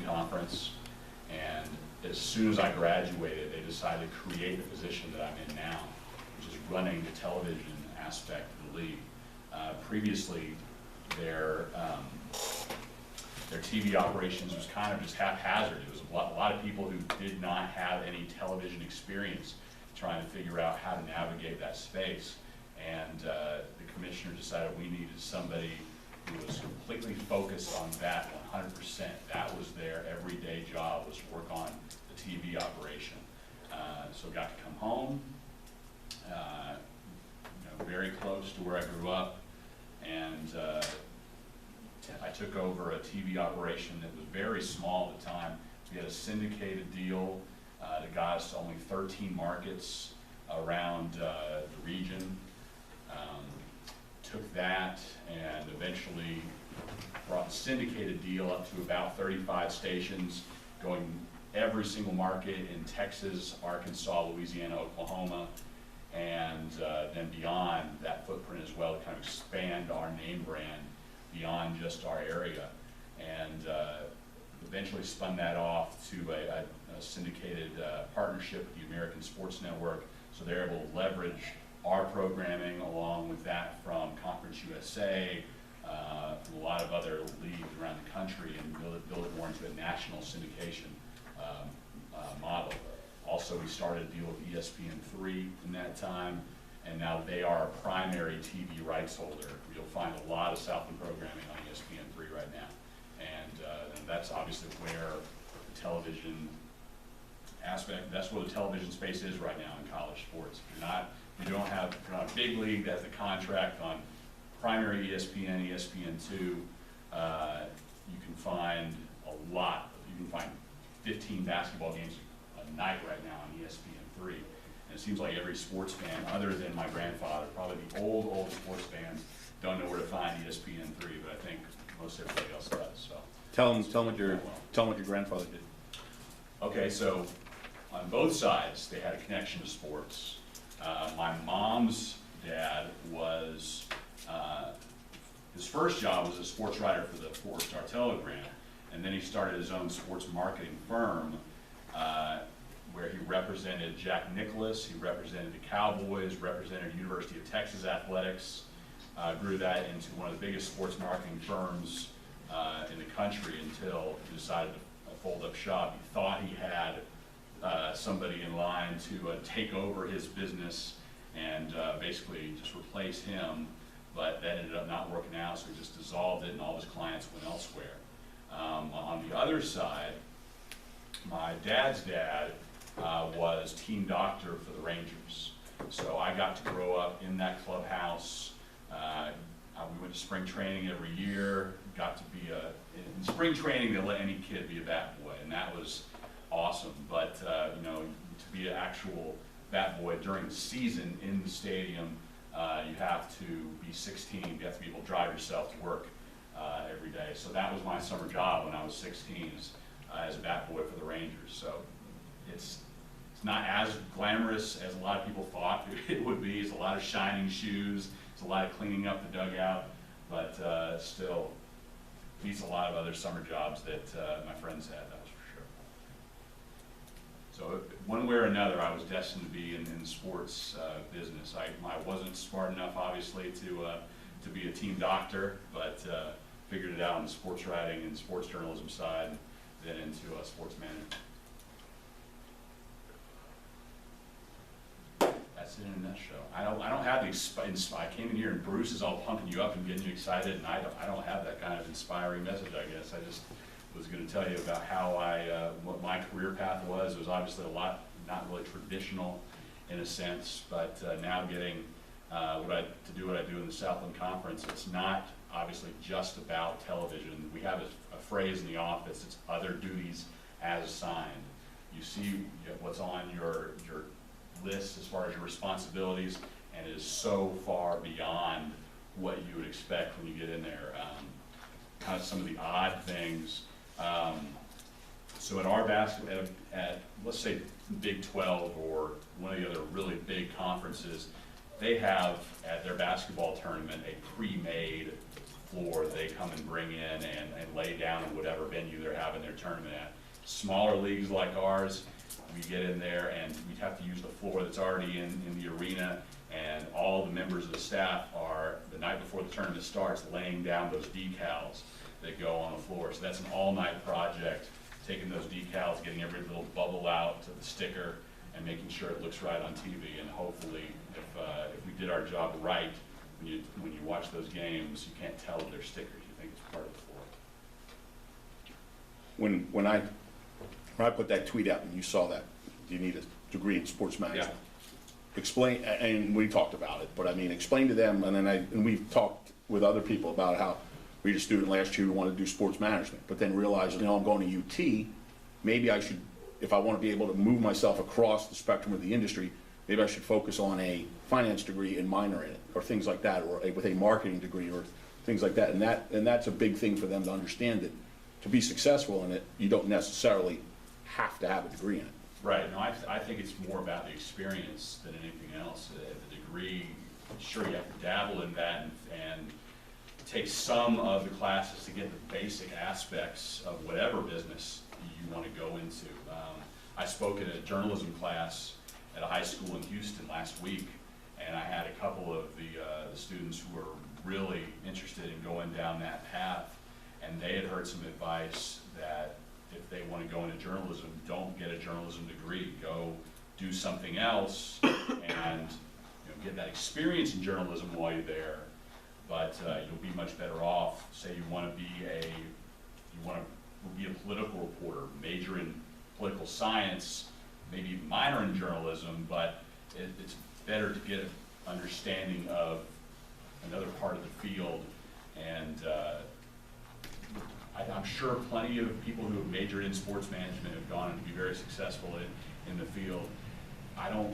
Southland Conference, and as soon as I graduated, they decided to create the position that I'm in now, which is running the television aspect of the league. Previously, their TV operations was kind of just haphazard. It was a lot of people who did not have any television experience trying to figure out how to navigate that space. And the commissioner decided we needed somebody who was completely focused on that 100%. That was their everyday job, was to work on the TV operation. So got to come home, very close to where I grew up, and I took over a TV operation that was very small at the time. We had a syndicated deal that got us to only 13 markets around the region. Took that and eventually brought the syndicated deal up to about 35 stations, going every single market in Texas, Arkansas, Louisiana, Oklahoma, and then beyond that footprint as well, to kind of expand our name brand beyond just our area. And eventually spun that off to a syndicated partnership with the American Sports Network, so they're able to leverage our programming along with that from Conference USA, from a lot of other leagues around the country, and build it more into a national syndication model. Also, we started a deal with ESPN3 in that time, and now they are our primary TV rights holder. You'll find a lot of Southland programming on ESPN3 right now, and that's obviously where the television aspect, that's where the television space is right now in college sports. If you're not a big league that has a contract on primary ESPN, ESPN2, you can find a lot. You can find 15 basketball games a night right now on ESPN3. And it seems like every sports fan, other than my grandfather, probably the old sports fans, don't know where to find ESPN3, but I think most everybody else does. So Tell them what your grandfather did. Okay, so on both sides, they had a connection to sports. My mom's dad was, his first job was a sports writer for the Four Star Telegram, and then he started his own sports marketing firm where he represented Jack Nicklaus, he represented the Cowboys, represented University of Texas Athletics, grew that into one of the biggest sports marketing firms in the country until he decided to fold up shop. He thought he had somebody in line to take over his business and basically just replace him, but that ended up not working out, so he just dissolved it and all his clients went elsewhere. On the other side, my dad's dad was team doctor for the Rangers, so I got to grow up in that clubhouse. We went to spring training every year, got to be in spring training they let any kid be a bat boy, and that was awesome. But to be an actual bat boy during the season in the stadium, you have to be 16. You have to be able to drive yourself to work every day. So that was my summer job when I was 16, as a bat boy for the Rangers. So it's not as glamorous as a lot of people thought it would be. It's a lot of shining shoes. It's a lot of cleaning up the dugout, but still beats a lot of other summer jobs that my friends had. That was for sure. So one way or another, I was destined to be in the sports business. I wasn't smart enough, obviously, to be a team doctor, but figured it out on the sports writing and sports journalism side, then into sports management. That's it in a nutshell. I don't have the I came in here and Bruce is all pumping you up and getting you excited, and I don't have that kind of inspiring message. I guess I just was going to tell you about how what my career path was. It was obviously a lot not really traditional in a sense, but now getting to do what I do in the Southland Conference, it's not obviously just about television. We have a phrase in the office, it's other duties as assigned. You see what's on your list as far as your responsibilities, and it is so far beyond what you would expect when you get in there. Kind of some of the odd things. So at our at let's say Big 12 or one of the other really big conferences, they have at their basketball tournament a pre-made floor they come and bring in and lay down in whatever venue they're having their tournament at. Smaller leagues like ours, we get in there and we have to use the floor that's already in the arena, and all the members of the staff are, the night before the tournament starts, laying down those decals that go on the floor. So that's an all-night project, taking those decals, getting every little bubble out to the sticker, and making sure it looks right on TV. And hopefully, if we did our job right, when you watch those games, you can't tell that they're stickers. You think it's part of the floor. When I put that tweet out and you saw that, you need a degree in sports management. Yeah. Explain, and we talked about it, but I mean, explain to them, and we've talked with other people about how we had a student last year who wanted to do sports management, but then realized, I'm going to UT, maybe I should, if I want to be able to move myself across the spectrum of the industry, maybe I should focus on a finance degree and minor in it, or things like that, or with a marketing degree, or things like that. And that's a big thing for them to understand, that to be successful in it, you don't necessarily have to have a degree in it. Right. No, I think it's more about the experience than anything else. The degree, sure, you have to dabble in that and take some of the classes to get the basic aspects of whatever business you want to go into. I spoke at a journalism class at a high school in Houston last week, and I had a couple of the students who were really interested in going down that path, and they had heard some advice that if they want to go into journalism, don't get a journalism degree. Go do something else and get that experience in journalism while you're there. But you'll be much better off. Say you want to be a political reporter, major in political science, maybe minor in journalism, but it's better to get an understanding of another part of the field. And I'm sure plenty of people who have majored in sports management have gone on to be very successful in the field. I'm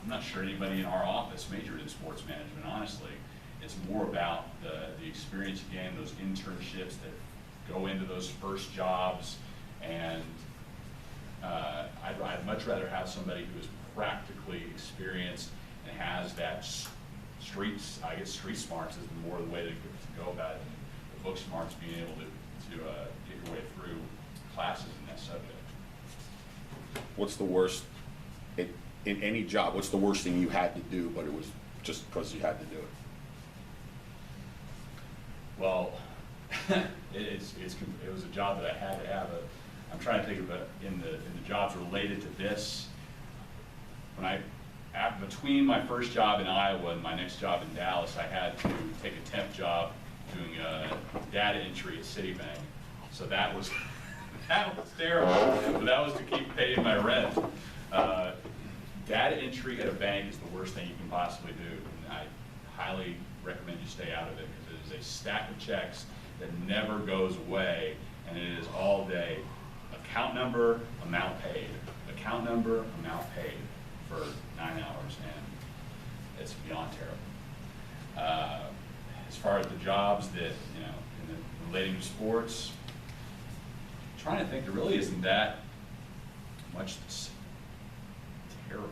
not sure anybody in our office majored in sports management, honestly. It's more about the experience you gain, those internships that go into those first jobs, and I'd much rather have somebody who is practically experienced and has that street smarts is more the way to go about it. The book smarts, being able to get your way through classes in that subject. What's the worst, in any job, what's the worst thing you had to do, but it was just because you had to do it? Well, it was a job that I had to have. I'm trying to think of it in the jobs related to this. Between my first job in Iowa and my next job in Dallas, I had to take a temp job doing data entry at Citibank. So that was terrible, but that was to keep paying my rent. Data entry at a bank is the worst thing you can possibly do, and I highly recommend you stay out of it, because it is a stack of checks that never goes away, and it is all day. Account number, amount paid. Account number, amount paid for 9 hours, and it's beyond terrible. As far as the jobs that, relating to sports, I'm trying to think, there really isn't that much that's terrible.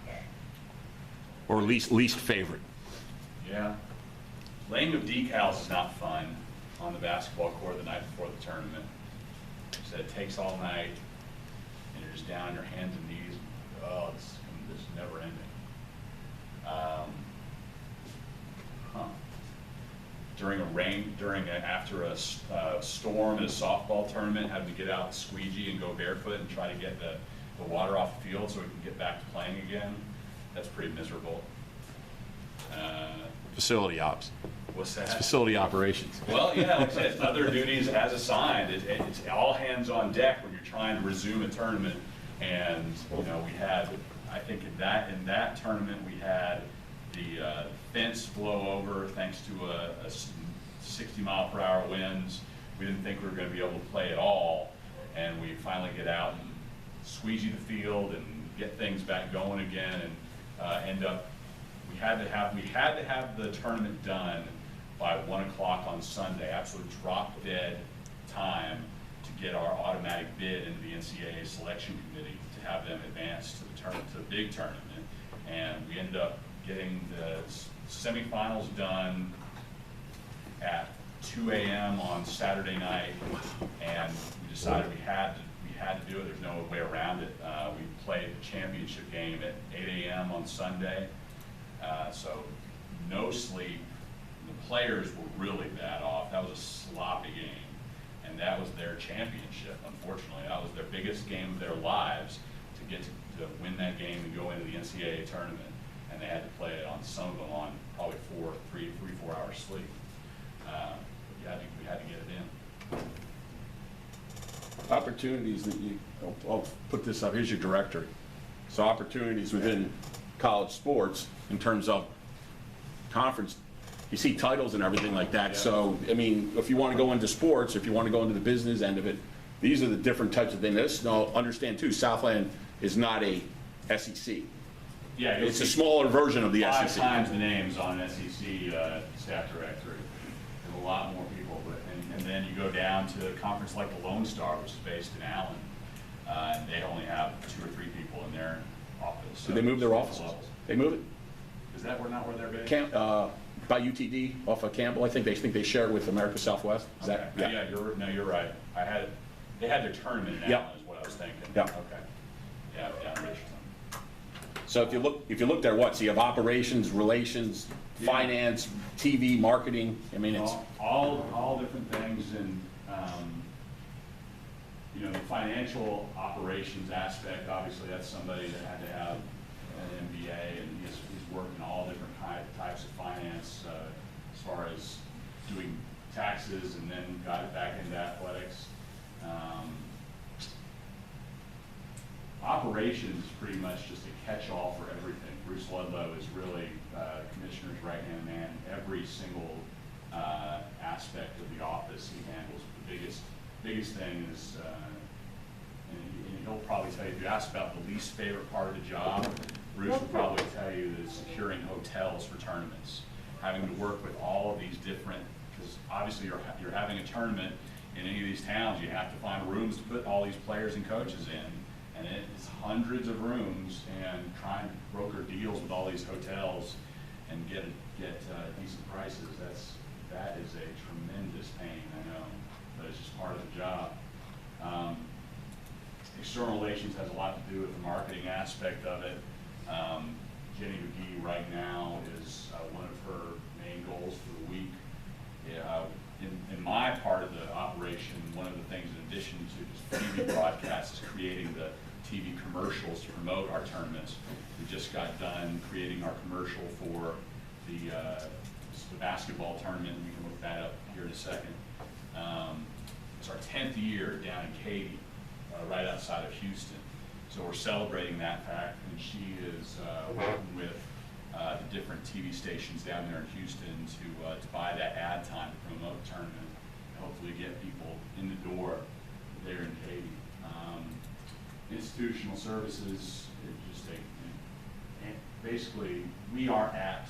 Gosh. Or least favorite? Yeah. Laying of decals is not fun on the basketball court the night before the tournament. So it takes all night, and you're just down on your hands and knees. Oh, this is never ending. After a storm at a softball tournament, having to get out the squeegee and go barefoot and try to get the water off the field so we can get back to playing again. That's pretty miserable. Facility ops. What's that? It's facility operations. Well, yeah, like I said, other duties as assigned. It's all hands on deck when you're trying to resume a tournament. And we had, I think in that tournament, we had the fence blow over thanks to a 60-mile-per-hour winds. We didn't think we were going to be able to play at all, and we finally get out and squeegee the field and get things back going again, and end up. We had to have the tournament done by 1 o'clock on Sunday, absolute drop dead time to get our automatic bid into the NCAA selection committee to have them advance to the big tournament. And we ended up getting the semifinals done at 2 a.m. on Saturday night, and we decided we had to do it. There's no way around it. We played the championship game at 8 a.m. on Sunday, so no sleep. The players were really bad off. That was a sloppy game, and that was their championship. Unfortunately, that was their biggest game of their lives to get to win that game and go into the NCAA tournament. And they had to play it on some of them on probably 4 hours sleep. We had to get it in. Opportunities that I'll put this up, here's your directory. So opportunities within college sports in terms of conference, you see titles and everything like that. Yeah. So, I mean, if you want to go into sports, if you want to go into the business end of it, these are the different types of things. Now, understand too, Southland is not a SEC. Yeah, It's a smaller version of the five SEC. times the names on an SEC staff directory. There's a lot more people, and then you go down to a conference like the Lone Star, which is based in Allen, and they only have 2 or 3 people in their office. Did they move their offices? They move it? Is that not where they're based? By UTD off of Campbell. I think they share it with America Southwest. Is that? Okay. Yeah, you're right. They had their tournament in Yeah. Allen, is what I was thinking. Yeah. Okay. Yeah, Richardson. So if you look there, what? So you have operations, relations, Yeah. finance, TV, marketing. I mean, it's all different things, and the financial operations aspect. Obviously, that's somebody that had to have an MBA, and he's worked in all different types of finance, as far as doing taxes, and then got it back into athletics. Operations is pretty much just a catch-all for everything. Bruce Ludlow is really commissioner's right-hand man. Every single aspect of the office he handles. The biggest thing is, and he'll probably tell you, if you ask about the least favorite part of the job, Bruce will probably tell you that securing hotels for tournaments, having to work with all of these different, because obviously you're having a tournament in any of these towns, you have to find rooms to put all these players and coaches in. And it's hundreds of rooms, and trying to broker deals with all these hotels and get decent prices. That is a tremendous pain, I know, but it's just part of the job. External relations has a lot to do with the marketing aspect of it. Jenny McGee right now is one of her main goals for the week. In my part of the operation, one of the things in addition to just TV broadcasts is creating the TV commercials to promote our tournaments. We just got done creating our commercial for the basketball tournament. We can look that up here in a second. It's our 10th year down in Katy, right outside of Houston. So we're celebrating that fact, and she is working with the different TV stations down there in Houston to buy that ad time to promote the tournament, and hopefully get people in the door there in Katy. Institutional services, basically we are at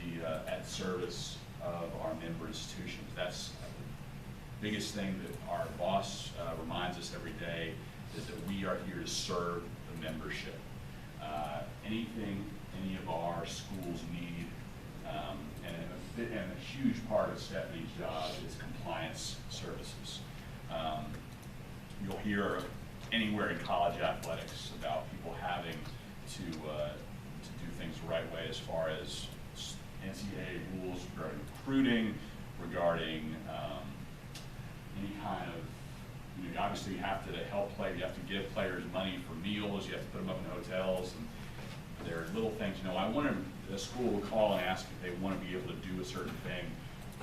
the service of our member institutions. That's the biggest thing that our boss reminds us every day, is that we are here to serve the membership. Anything any of our schools need, and a huge part of Stephanie's job is compliance services. You'll hear anywhere in college athletics about people having to do things the right way, as far as NCAA rules regarding recruiting, regarding any kind of, obviously you have to help play, you have to give players money for meals, you have to put them up in hotels, and there are little things. I want a school will call and ask if they want to be able to do a certain thing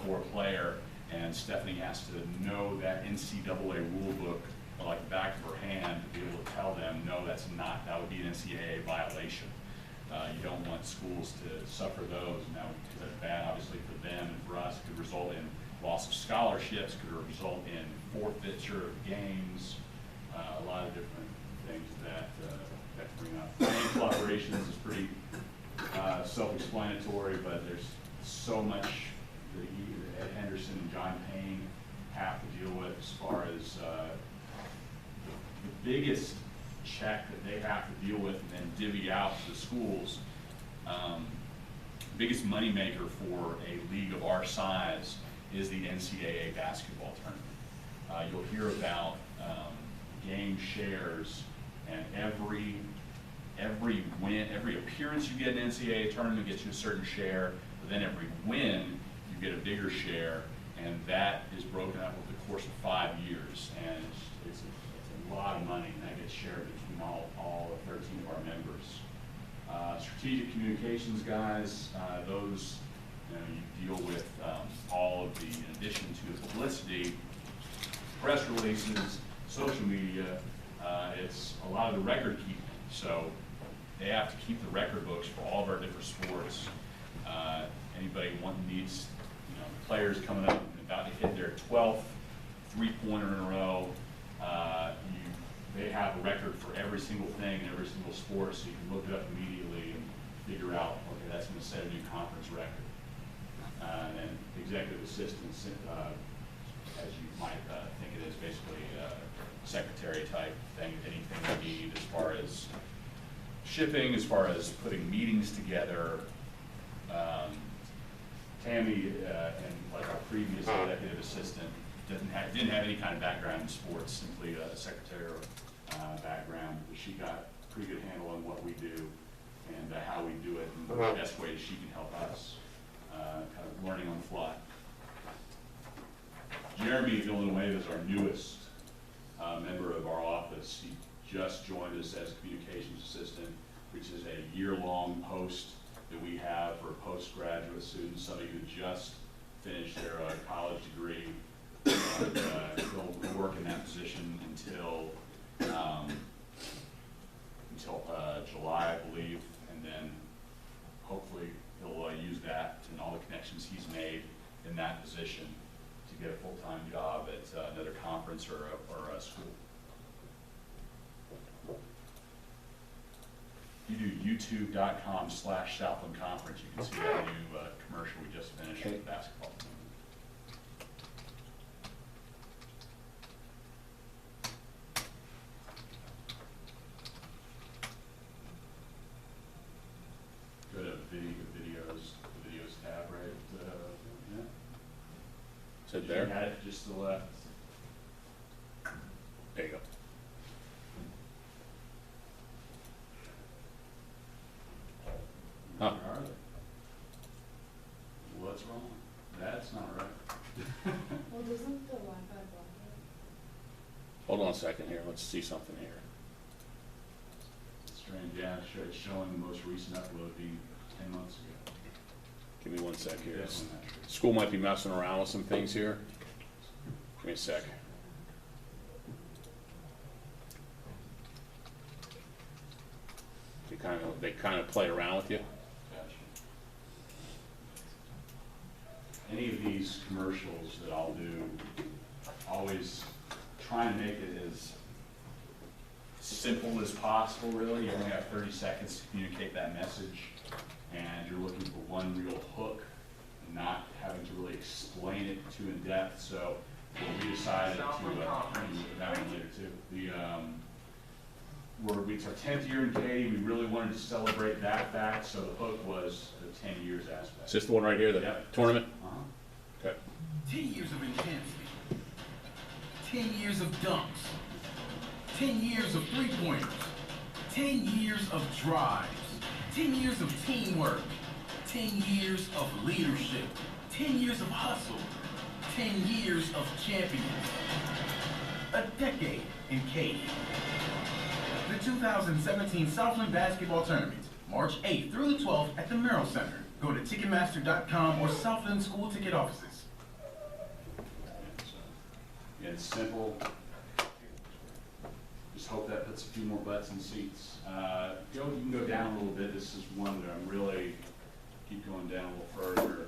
for a player, and Stephanie has to know that NCAA rule book like the back of her hand to be able to tell them, no, that would be an NCAA violation. You don't want schools to suffer those, and because that's bad obviously for them and for us. It could result in loss of scholarships, could result in forfeiture of games, a lot of different things that bring up. Financial operations is pretty self-explanatory, but there's so much that Ed Henderson and John Payne have to deal with, as far as the biggest check that they have to deal with and then divvy out to the schools. Biggest moneymaker for a league of our size is the NCAA basketball tournament. You'll hear about game shares, and every win, every appearance you get in an NCAA tournament gets you a certain share, but then every win you get a bigger share, and that is broken up over the course of 5 years, and it's a lot of money, and that gets shared between all 13 of our members. Strategic communications guys, those, you deal with all of the, in addition to the publicity, press releases, social media, it's a lot of the record keeping. So they have to keep the record books for all of our different sports. Anybody needs, players coming up and about to hit their 12th three-pointer in a row, they have a record for every single thing in every single sport, so you can look it up immediately and figure out, okay, that's going to set a new conference record. And executive assistants, as you might think it is, basically secretary type thing, anything you need as far as shipping, as far as putting meetings together. Tammy, and like our previous executive assistant, didn't have any kind of background in sports, simply a secretarial background, but she got a pretty good handle on what we do and how we do it, and the best ways she can help us, kind of learning on the fly. Jeremy Villanueva is our newest member of our office. He just joined us as a communications assistant, which is a year-long post that we have for postgraduate students, somebody who just finished their college degree. And he'll work in that position until July, I believe, and then hopefully he'll use that and all the connections he's made in that position to get a full-time job at another conference or a school. You do youtube.com/Southland Conference, you can see that new commercial we just finished with basketball. Go to the videos tab, right? Yeah. Is it there? You had it just to the left. There you go. Huh. Where are they? What's wrong? That's not right. Well, doesn't the Wi-Fi block it? Hold on a second here. Let's see something here. Strange, yeah, it's showing the most recent upload being 10 months ago. Give me one sec here. Definitely not true. School might be messing around with some things here. Give me a sec. They kind of play around with you. Gotcha. Any of these commercials that I'll do, always trying to make it as simple as possible, really. You only have 30 seconds to communicate that message, and you're looking for one real hook, and not having to really explain it too in depth. So we decided to do that one later too. It's our 10th year in Katy. We really wanted to celebrate that fact, so the hook was the 10 years aspect. Is this the one right here, the tournament? Uh-huh. Okay. 10 years of intensity, 10 years of dunks, 10 years of three-pointers, 10 years of drives, 10 years of teamwork, 10 years of leadership, 10 years of hustle, 10 years of champions. A decade in Katy. The 2017 Southland Basketball Tournament, March 8th through the 12th at the Merrill Center. Go to Ticketmaster.com or Southland School Ticket Offices. Yeah, it's simple. Just hope that puts a few more butts in seats. You can go down a little bit. This is one that I'm really keep going down a little further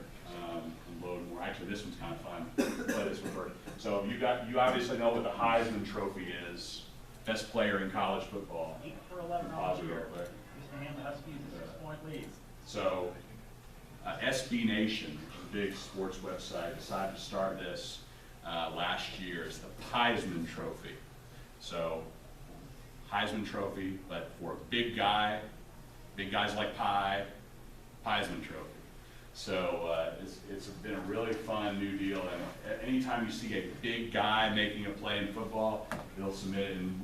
and load more. Actually, this one's kind of fun. Play this one first. So you obviously know what the Heisman Trophy is. Best player in college football. 8 for 11 Pause all it year. real quick. Mr. Ham, the Huskies, a 6-point lead. So, SB Nation, a big sports website, decided to start this last year. It's the Heisman Trophy. So, Heisman Trophy, but for a big guy, big guys like pie, Heisman Trophy. So it's been a really fun new deal, and anytime you see a big guy making a play in football, he'll submit it, and